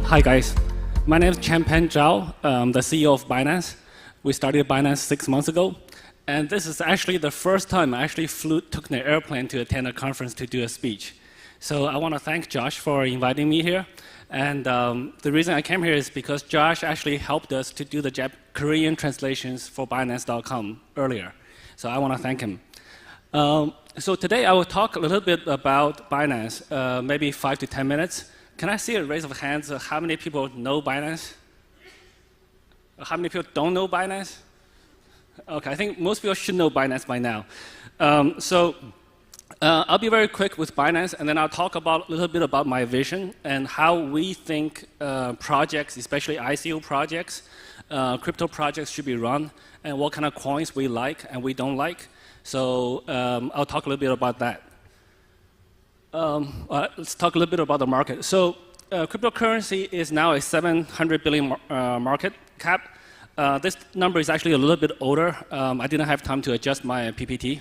Hi guys, my name is ChengPeng Zhao. I'm the CEO of Binance. We started Binance 6 months ago, and this is actually the first time I actually took an airplane to attend a conference to do a speech. So I want to thank Josh for inviting me here. And the reason I came here is because Josh actually helped us to do the Korean translations for Binance.com earlier. So I want to thank him. So today I will talk a little bit about Binance, maybe 5 to 10 minutes. Can I see a raise of hands? How many people know Binance? How many people don't know Binance? Okay, I think most people should know Binance by now. I'll be very quick with Binance, and then I'll talk a little bit about my vision and how we think projects, especially ICO projects, crypto projects should be run, and what kind of coins we like and we don't like. So I'll talk a little bit about that. Let's talk a little bit about the market. So cryptocurrency is now a 700 billion market cap. This number is actually a little bit older. I didn't have time to adjust my PPT.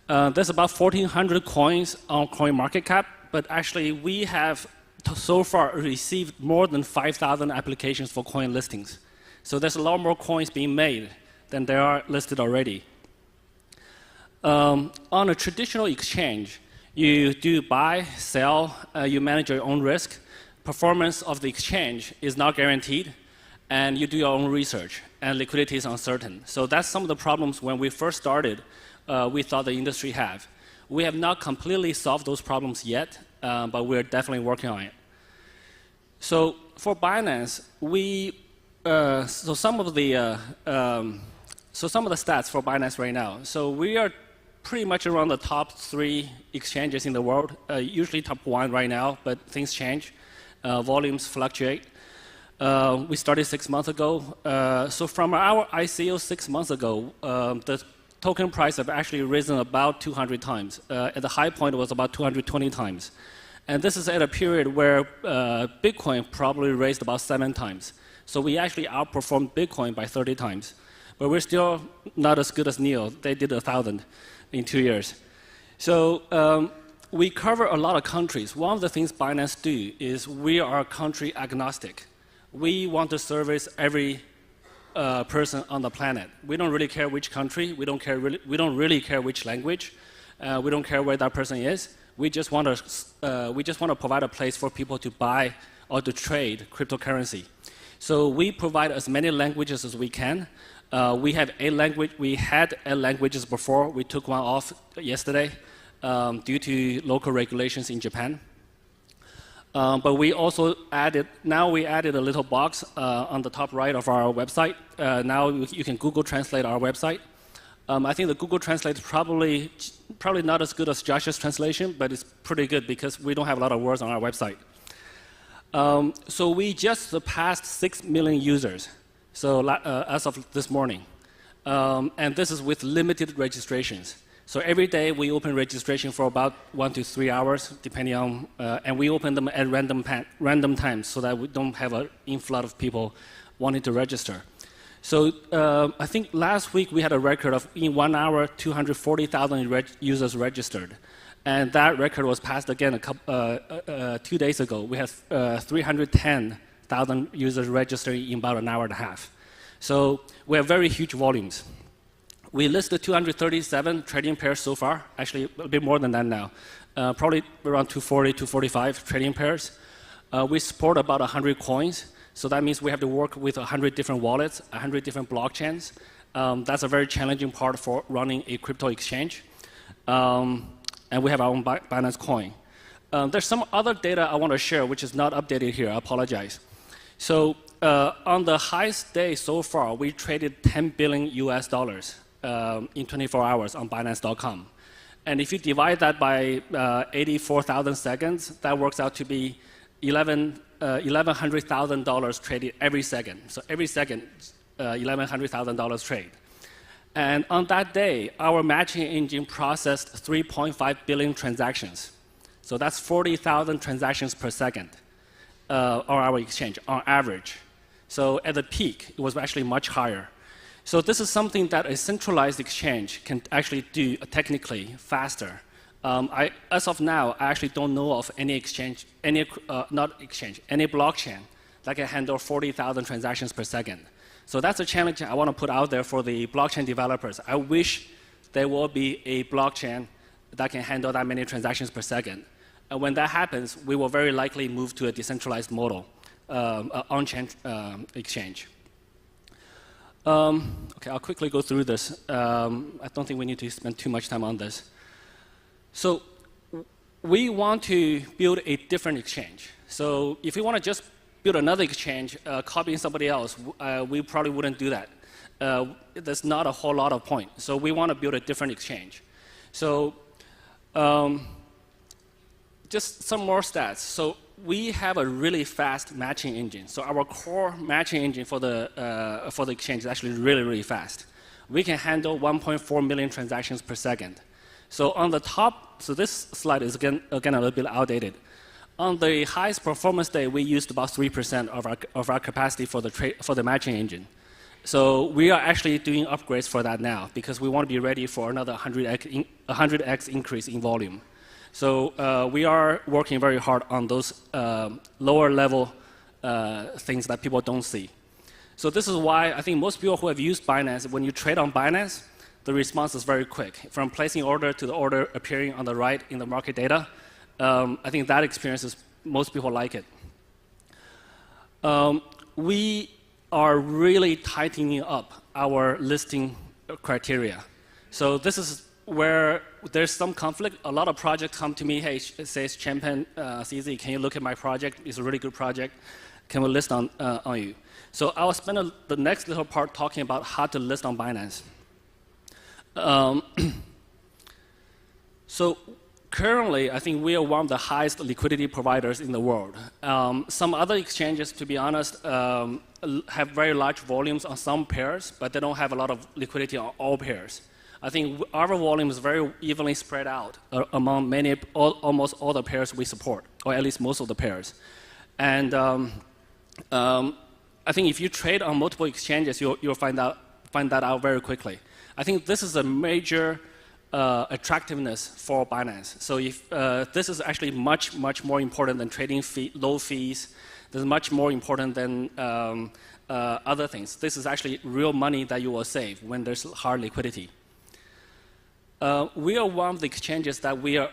There's about 1,400 coins on CoinMarketCap, but actually we have so far received more than 5,000 applications for coin listings. So there's a lot more coins being made than there are listed already. On a traditional exchange, you do buy, sell, you manage your own risk. Performance of the exchange is not guaranteed, and you do your own research, and liquidity is uncertain. So that's some of the problems when we first started, we thought the industry have. We have not completely solved those problems yet, but we're definitely working on it. So for Binance, some of the stats for Binance right now. So we are pretty much around the top 3 exchanges in the world, usually top 1 right now, but things change. Volumes fluctuate. We started 6 months ago. So from our ICO 6 months ago, the token price have actually risen about 200 times. At the high point, it was about 220 times. And this is at a period where Bitcoin probably raised about 7 times. So we actually outperformed Bitcoin by 30 times. But we're still not as good as NEO. They did 1,000 in 2 years. So we cover a lot of countries. One of the things Binance do is we are country agnostic. We want to service every person on the planet. We don't really care which country. We don't really care which language. We don't care where that person is. We just want to provide a place for people to buy or to trade cryptocurrency. So we provide as many languages as we can. We had 8 languages before. We took one off yesterday due to local regulations in Japan. But we also added a little box on the top right of our website. Now you can Google Translate our website. I think the Google Translate is probably not as good as Josh's translation, but it's pretty good because we don't have a lot of words on our website. So we just surpassed 6 million users. So as of this morning. And this is with limited registrations. So every day we open registration for about 1 to 3 hours, depending on, and we open them at random times so that we don't have an inflow of people wanting to register. So I think last week we had a record of, in 1 hour, 240,000 users registered. And that record was passed again 2 days ago. We have 310,000 users registering in about an hour and a half. So we have very huge volumes. We listed 237 trading pairs so far, actually a bit more than that now, probably around 240, 245 trading pairs. We support about 100 coins, so that means we have to work with 100 different wallets, 100 different blockchains. That's a very challenging part for running a crypto exchange. And we have our own Binance coin. There's some other data I want to share, which is not updated here. I apologize. So on the highest day so far, we traded $10 billion in 24 hours on Binance.com. And if you divide that by 84,000 seconds, that works out to be $1,100,000 traded every second. So every second, $1,100,000 trade. And on that day, our matching engine processed 3.5 billion transactions. So that's 40,000 transactions per second on our exchange, on average. So at the peak, it was actually much higher. So this is something that a centralized exchange can actually do technically faster. As of now, I actually don't know of any exchange, any blockchain that can handle 40,000 transactions per second. So that's a challenge I want to put out there for the blockchain developers. I wish there will be a blockchain that can handle that many transactions per second. And when that happens, we will very likely move to a decentralized model, on-chain exchange. Okay, I'll quickly go through this. I don't think we need to spend too much time on this. So we want to build a different exchange. So if we want to just build another exchange, copying somebody else, we probably wouldn't do that. There's not a whole lot of point. So we want to build a different exchange. So just some more stats. So we have a really fast matching engine. So our core matching engine for the exchange is actually really, really fast. We can handle 1.4 million transactions per second. So on the top, so this slide is again a little bit outdated. On the highest performance day, we used about 3% of our capacity for the matching engine. So we are actually doing upgrades for that now because we want to be ready for another 100x increase in volume. So we are working very hard on those lower level things that people don't see. So this is why I think most people who have used Binance, when you trade on Binance, the response is very quick. From placing order to the order appearing on the right in the market data, I think that experience is, most people like it. We are really tightening up our listing criteria. So this is where there's some conflict. A lot of projects come to me, hey, it says ChengPeng CZ, can you look at my project? It's a really good project. Can we list on you? So I'll spend the next little part talking about how to list on Binance. So currently, I think we are one of the highest liquidity providers in the world. Some other exchanges, to be honest, have very large volumes on some pairs, but they don't have a lot of liquidity on all pairs. I think our volume is very evenly spread out among almost all the pairs we support, or at least most of the pairs. And I think if you trade on multiple exchanges, you'll find that out very quickly. I think this is a major attractiveness for Binance. So if this is actually much more important than trading low fees. This is much more important than other things. This is actually real money that you will save when there's hard liquidity. We are one of the exchanges that we are,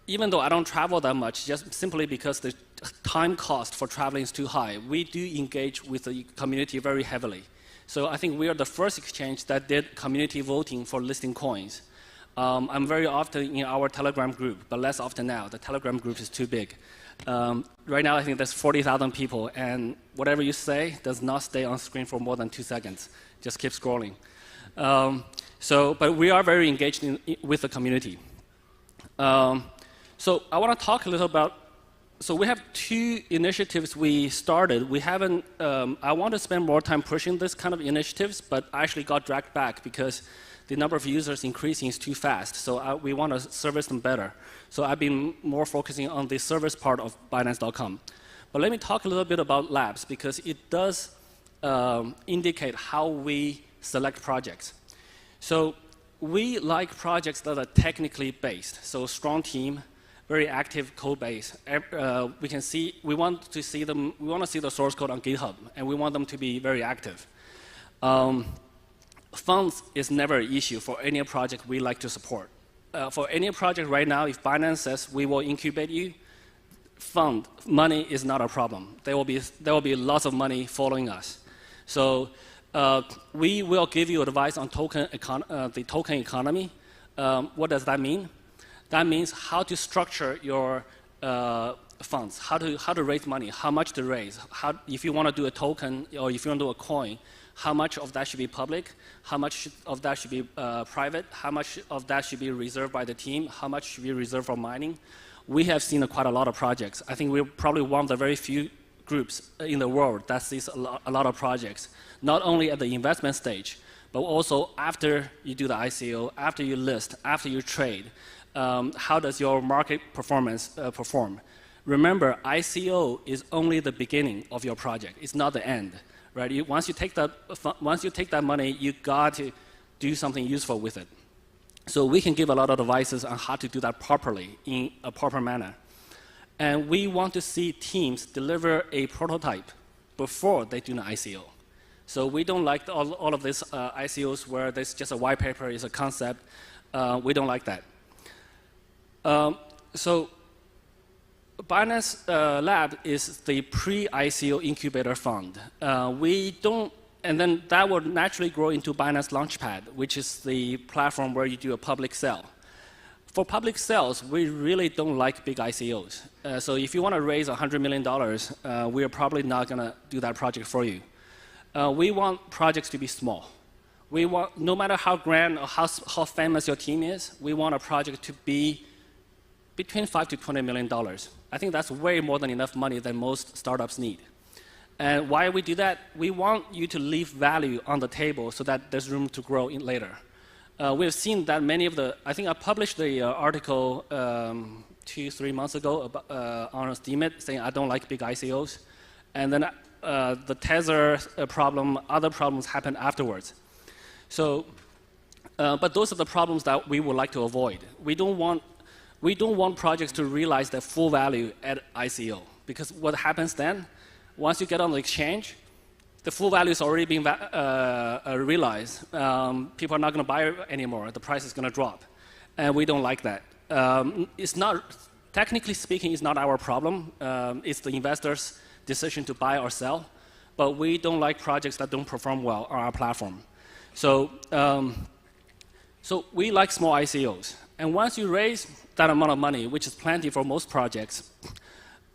even though I don't travel that much, just simply because the time cost for traveling is too high, we do engage with the community very heavily. So I think we are the first exchange that did community voting for listing coins. I'm very often in our Telegram group, but less often now. The Telegram group is too big. Right now, I think there's 40,000 people, and whatever you say does not stay on screen for more than 2 seconds. Just keep scrolling. But we are very engaged with the community. So I want to talk a little about. So we have 2 initiatives we started. We haven't. I want to spend more time pushing this kind of initiatives, but I actually got dragged back because the number of users increasing is too fast. So we want to service them better. So I've been more focusing on the service part of Binance.com. But let me talk a little bit about labs because it does indicate how we select projects. So we like projects that are technically based. So strong team, very active code base. We want to see the source code on GitHub, and we want them to be very active. Funds is never an issue for any project we like to support. For any project right now, if Binance says we will incubate you, money is not a problem. There will be lots of money following us. So we will give you advice on the token economy. What does that mean? That means how to structure your funds, how to raise money, how much to raise, if you want to do a token or if you want to do a coin, how much of that should be public, how much of that should be private, how much of that should be reserved by the team, how much should be reserved for mining. We have seen quite a lot of projects. I think we're probably one of the very few groups in the world that sees a lot of projects, not only at the investment stage, but also after you do the ICO, after you list, after you trade. How does your market performance perform? Remember, ICO is only the beginning of your project. It's not the end. Right? Once you take that money, you got to do something useful with it. So we can give a lot of advices on how to do that properly in a proper manner. And we want to see teams deliver a prototype before they do an ICO. So we don't like all of these ICOs where there's just a white paper, is a concept. We don't like that. So Binance Lab is the pre-ICO incubator fund. And then that will naturally grow into Binance Launchpad, which is the platform where you do a public sale. For public sales, we really don't like big ICOs. So if you want to raise $100 million, we are probably not going to do that project for you. We want projects to be small. We want, no matter how grand or how famous your team is, we want a project to be between $5 to $20 million. I think that's way more than enough money that most startups need. And why we do that? We want you to leave value on the table so that there's room to grow in later. We've seen that many of the, I think I published the article 2-3 months ago about, on Steemit saying I don't like big ICOs. And then the Tether problem, other problems happened afterwards. So, but those are the problems that we would like to avoid. We don't want projects to realize their full value at ICO, because what happens then, once you get on the exchange, the full value is already being realized. People are not going to buy it anymore. The price is going to drop, and we don't like that. It's not, technically speaking, it's not our problem. It's the investors' decision to buy or sell, but we don't like projects that don't perform well on our platform. So, so we like small ICOs. And once you raise that amount of money, which is plenty for most projects,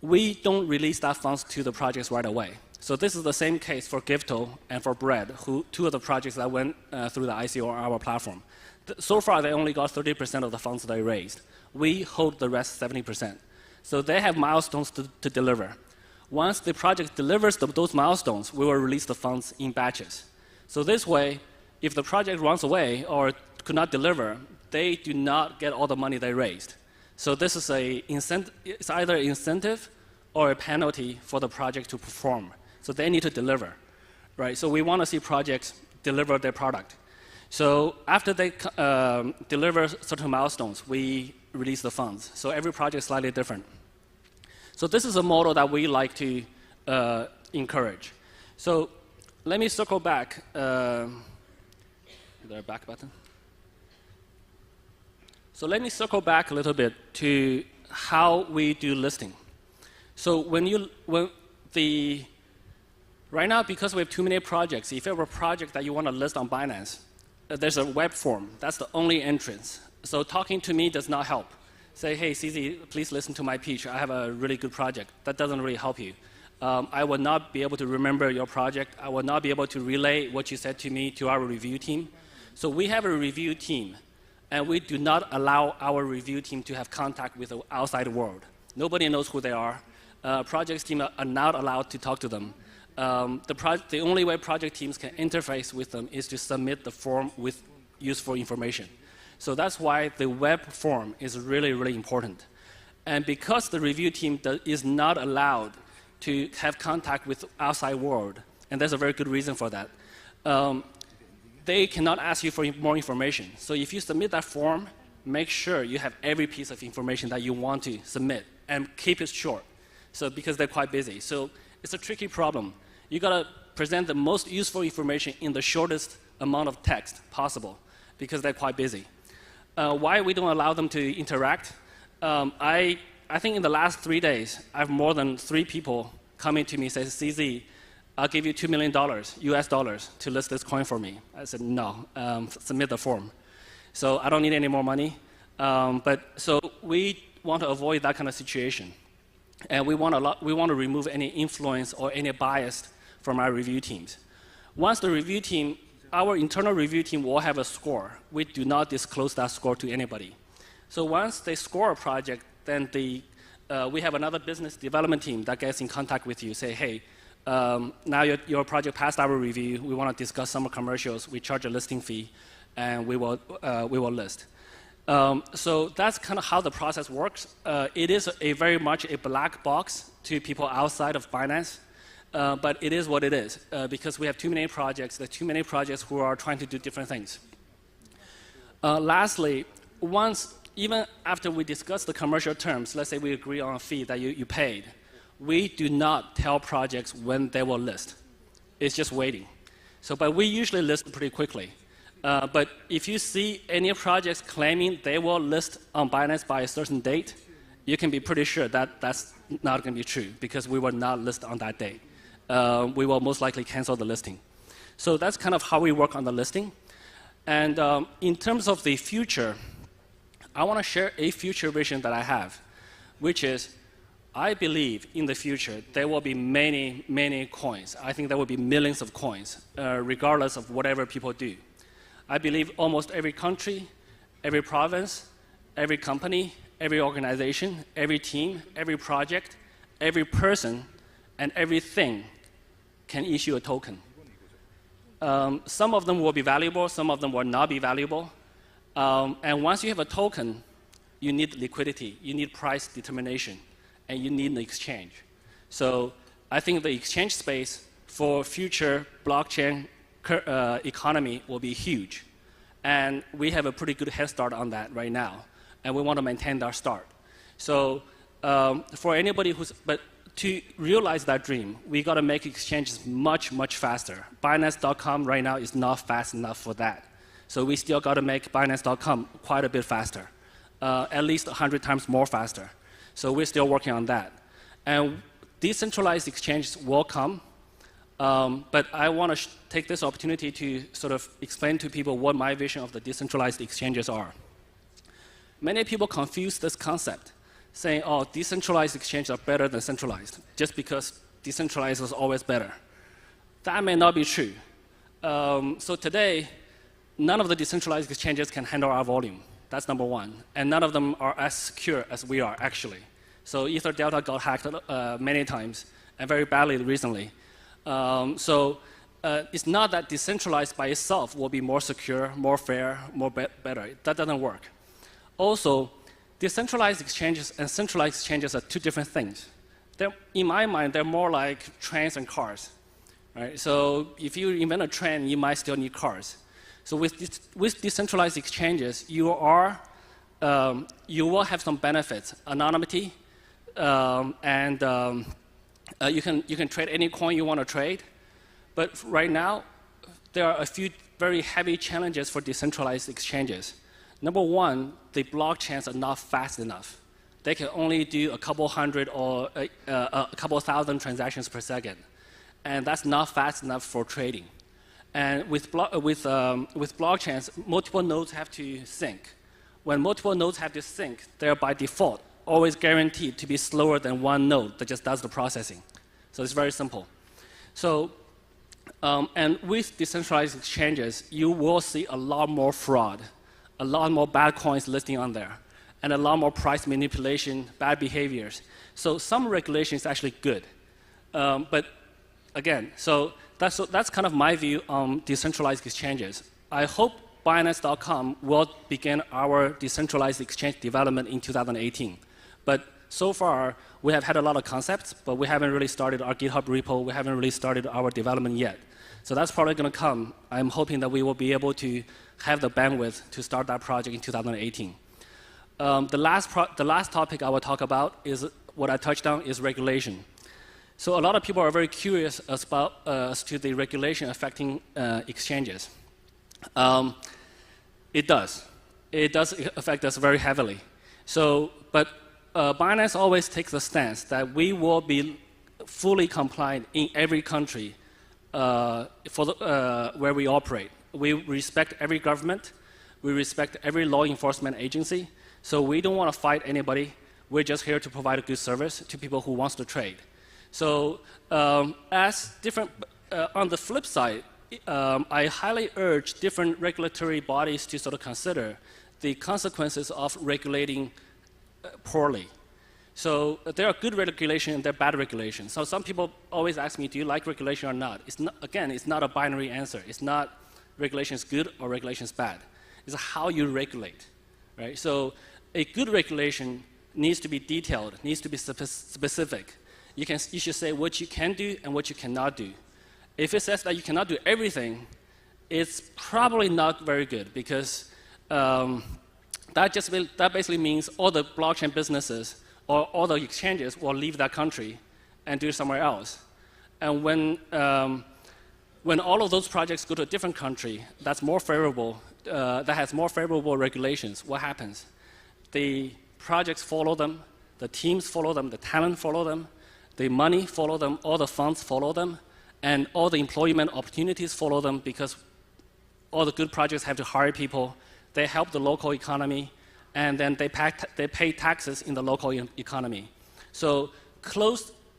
we don't release that funds to the projects right away. So this is the same case for Gifto and for Bread, two of the projects that went through the ICO on our platform. So far, they only got 30% of the funds they raised. We hold the rest 70%. So they have milestones to deliver. Once the project delivers those milestones, we will release the funds in batches. So this way, if the project runs away or could not deliver, they do not get all the money they raised. So this is it's either an incentive or a penalty for the project to perform. So they need to deliver, right? So we want to see projects deliver their product. So after they deliver certain milestones, we release the funds. So every project is slightly different. So this is a model that we like to encourage. So let me circle back. Is there a back button? So let me circle back a little bit to how we do listing. So right now, because we have too many projects, if you have a project that you want to list on Binance, there's a web form. That's the only entrance. So talking to me does not help. Say, hey, CZ, please listen to my pitch. I have a really good project. That doesn't really help you. I will not be able to remember your project. I will not be able to relay what you said to me to our review team. So we have a review team, and we do not allow our review team to have contact with the outside world. Nobody knows who they are. Project teams are not allowed to talk to them. The only way project teams can interface with them is to submit the form with useful information. So that's why the web form is really, really important. And because the review team is not allowed to have contact with the outside world, and there's a very good reason for that, they cannot ask you for more information. So if you submit that form, make sure you have every piece of information that you want to submit, and keep it short. So because they're quite busy. So it's a tricky problem. You gotta present the most useful information in the shortest amount of text possible, because they're quite busy. Why we don't allow them to interact? I think in the last 3 days, I have more than 3 people coming to me and say, CZ, I'll give you $2 million, US dollars, to list this coin for me. I said, no, submit the form. So I don't need any more money. So we want to avoid that kind of situation. And we want to remove any influence or any bias from our review teams. Once the review team, our internal review team will have a score. We do not disclose that score to anybody. So once they score a project, then we have another business development team that gets in contact with you, say, hey, now your project passed our review. We want to discuss some commercials. We charge a listing fee, and we will list. So that's kind of how the process works. It is very much a black box to people outside of Binance, but it is what it is because we have too many projects. There are too many projects who are trying to do different things. Lastly, even after we discuss the commercial terms, let's say we agree on a fee that you paid, we do not tell projects when they will list. It's just waiting. So, but we usually list pretty quickly. But if you see any projects claiming they will list on Binance by a certain date, you can be pretty sure that that's not going to be true because we will not list on that date. We will most likely cancel the listing. So that's kind of how we work on the listing. And in terms of the future, I want to share a future vision that I have, which is I believe in the future there will be many, many coins. I think there will be millions of coins, regardless of whatever people do. I believe almost every country, every province, every company, every organization, every team, every project, every person, and everything can issue a token. Some of them will be valuable, some of them will not be valuable. And once you have a token, you need liquidity, you need price determination, and you need an exchange. So I think the exchange space for future blockchain economy will be huge. And we have a pretty good head start on that right now. And we want to maintain our start. So for anybody but to realize that dream, we got to make exchanges much, much faster. Binance.com right now is not fast enough for that. So we still got to make Binance.com quite a bit faster, at least 100 times more faster. So we're still working on that. And decentralized exchanges will come, but I want to take this opportunity to sort of explain to people what my vision of the decentralized exchanges are. Many people confuse this concept, saying, oh, decentralized exchanges are better than centralized, just because decentralized is always better. That may not be true. So today, none of the decentralized exchanges can handle our volume. That's number one. And none of them are as secure as we are, actually. So Ether Delta got hacked many times, and very badly recently. It's not that decentralized by itself will be more secure, more fair, better. That doesn't work. Also, decentralized exchanges and centralized exchanges are two different things. In my mind, they're more like trains and cars. Right? So if you invent a train, you might still need cars. So with decentralized exchanges, you will have some benefits, anonymity, and you can trade any coin you want to trade. But right now, there are a few very heavy challenges for decentralized exchanges. Number one, the blockchains are not fast enough. They can only do a couple hundred or a couple thousand transactions per second. And that's not fast enough for trading. And with blockchains, multiple nodes have to sync. When multiple nodes have to sync, they're by default always guaranteed to be slower than one node that just does the processing. So it's very simple. So, and with decentralized exchanges, you will see a lot more fraud, a lot more bad coins listing on there, and a lot more price manipulation, bad behaviors. So some regulation is actually good. But again, so that's kind of my view on decentralized exchanges. I hope Binance.com will begin our decentralized exchange development in 2018. But so far, we have had a lot of concepts, but we haven't really started our GitHub repo. We haven't really started our development yet. So that's probably going to come. I'm hoping that we will be able to have the bandwidth to start that project in 2018. The last topic I will talk about is what I touched on is regulation. So a lot of people are very curious as to the regulation affecting exchanges. It does. It does affect us very heavily. So, but Binance always takes the stance that we will be fully compliant in every country where we operate. We respect every government. We respect every law enforcement agency. So we don't want to fight anybody. We're just here to provide a good service to people who wants to trade. So on the flip side, I highly urge different regulatory bodies to sort of consider the consequences of regulating poorly. So there are good regulation and there are bad regulation. So some people always ask me, do you like regulation or not? Again, it's not a binary answer. It's not regulation is good or regulation is bad. It's how you regulate, right? So a good regulation needs to be detailed, needs to be specific. You should say what you can do and what you cannot do. If it says that you cannot do everything, it's probably not very good because that basically means all the blockchain businesses or all the exchanges will leave that country and do it somewhere else. And when all of those projects go to a different country that's more favorable, that has more favorable regulations, what happens? The projects follow them, the teams follow them, the talent follow them, the money follow them, all the funds follow them, and all the employment opportunities follow them because all the good projects have to hire people, they help the local economy, and then they pay taxes in the local economy. So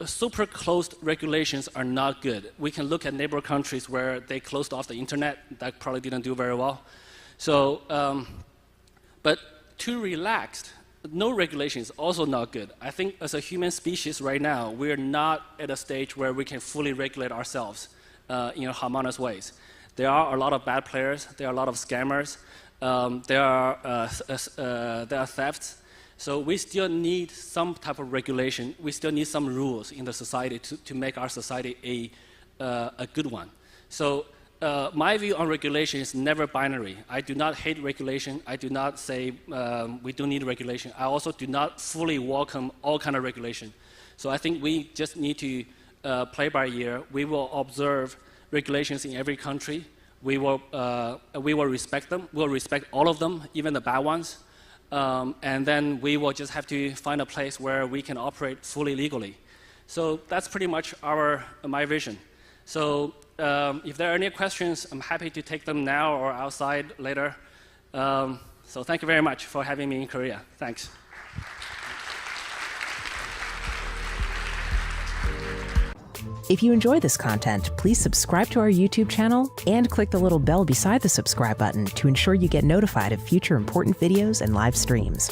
super closed regulations are not good. We can look at neighbor countries where they closed off the internet. That probably didn't do very well. So, but too relaxed, no regulation is also not good. I think as a human species right now, we're not at a stage where we can fully regulate ourselves in harmonious ways. There are a lot of bad players. There are a lot of scammers. There are thefts. So we still need some type of regulation. We still need some rules in the society to make our society a good one. So my view on regulation is never binary. I do not hate regulation. I do not say we don't need regulation. I also do not fully welcome all kind of regulation. So I think we just need to play by ear. We will observe regulations in every country. We will respect them. We'll respect all of them, even the bad ones. And then we will just have to find a place where we can operate fully legally. So that's pretty much my vision. So if there are any questions, I'm happy to take them now or outside later. So thank you very much for having me in Korea. Thanks. If you enjoy this content, please subscribe to our YouTube channel and click the little bell beside the subscribe button to ensure you get notified of future important videos and live streams.